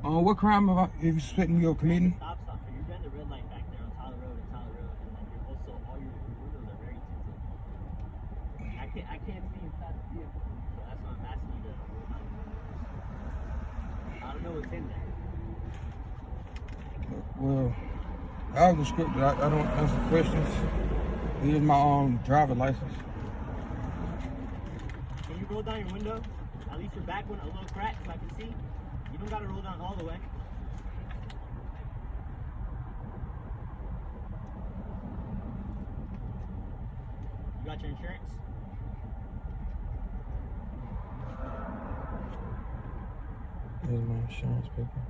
What crime have if you suspecting me of committing? Stop. So you're doing the red light back there on Tyler Road, and like you're also all your windows are very tinted. I can't see inside the vehicle, so that's why I'm asking you to. I don't know what's in there. Well, I was scripted. I don't answer questions. Here's my driver license. Can you roll down your window? At least your back one a little crack so I can see. You don't gotta roll down all the way. You got your insurance? Here's my insurance paper.